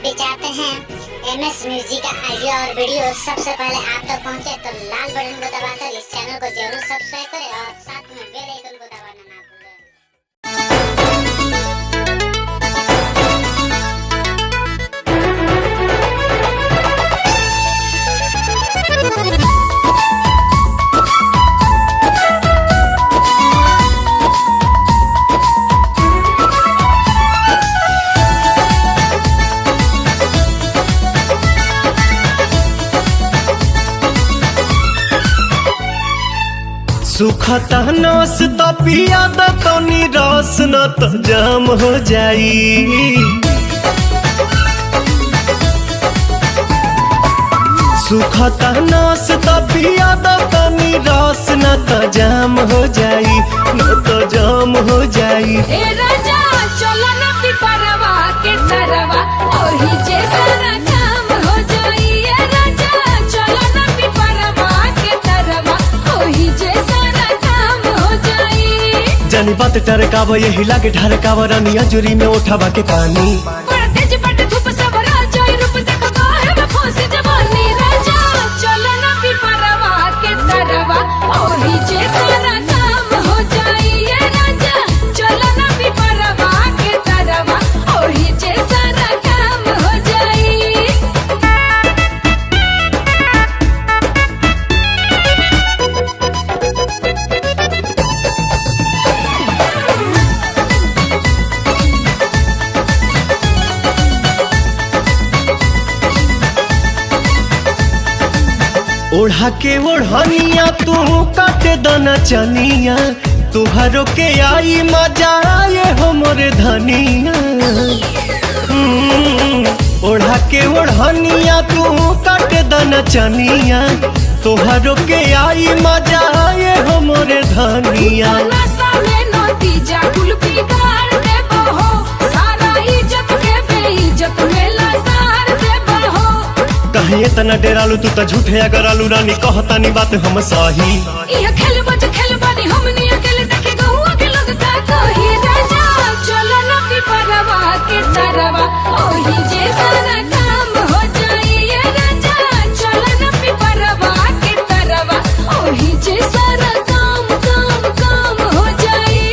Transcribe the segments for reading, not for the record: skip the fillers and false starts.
भी चाहते हैं एमएस म्यूजिक का ऑडियो और वीडियो सबसे पहले आप तक पहुंचे तो लाल बटन को दबाकर इस चैनल को जरूर सब्सक्राइब करें और साथ में बेल आइकन को दबाना ना भूलें। सुखता नस तो पिया तो निरस न तो जाम हो जाई। सुखता नस तो पिया तो निरस न तो जाम हो जाई, न तो जाम हो जाई। ए राजा चलो ना पिपरवा के तरवा ओही जैसा काम हो जाई। ए राजा चलो ना पिपरवा के तरवा ओही जैसा जानी बात टरकाव यही लागे ढरकाव रानिया जुरी में उठावा के पानी। बड़ा तेज पट धूप सब राजा रूप देखो काहे में फंसी जवानी। राजा चलो ना पिपरवा के तरवा ओही जैसा काम हो जाई। ये राजा चलो ना पिपरवा के तरवा ओही जैसा काम हो जाई। ओढ़ा के ओढ़निया तू काटे दना चनिया, तुहरो के आई मजा आए हो मोरे धनिया। ओढ़ा के ओढ़निया तू काटे दना चनिया, तुहरो के आई मजा आए हो मोरे धनिया। कहीं इतना डेरालू तू तो झूठे अगर आलू रानी कहतानी बात हम सही। ये खेल बज खेल बानी हमनी अकेले देखे गहुआ के लोग का कही। राजा चलो ना पिपरवा के तरवा ओही जैसा काम हो जाई। ये राजा चलो ना पिपरवा के तरवा ओही जैसा काम काम काम हो जाई।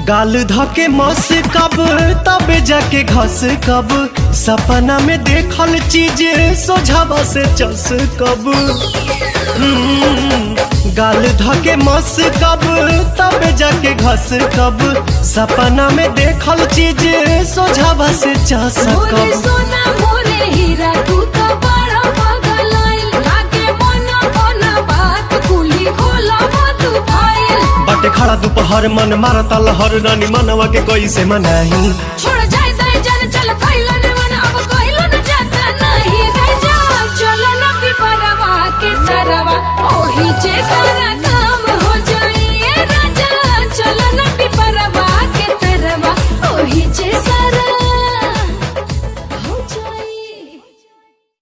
गाल धके मस कब तबे जाके घस कब, सपना में देखल चीज सोझावा से चस कब। गाल धके मस कब तबे जाके घस कब, सपना में देखल चीज सोझावा से चस मोरे कब। सोना मोरे हीरा तू तो बड़ा पागल आइल लागे मना मना बात कुली खोला तू फाइल। बाटे खड़ा दोपहर मन मारता लहर रानी मनवा के कोई से मनाही। छोड़ जाए दाई जान चल कइलो ने मन अब कइलो न जाता नहीं। राजा चलो ना पिपरवा के तरवा ओही जैसा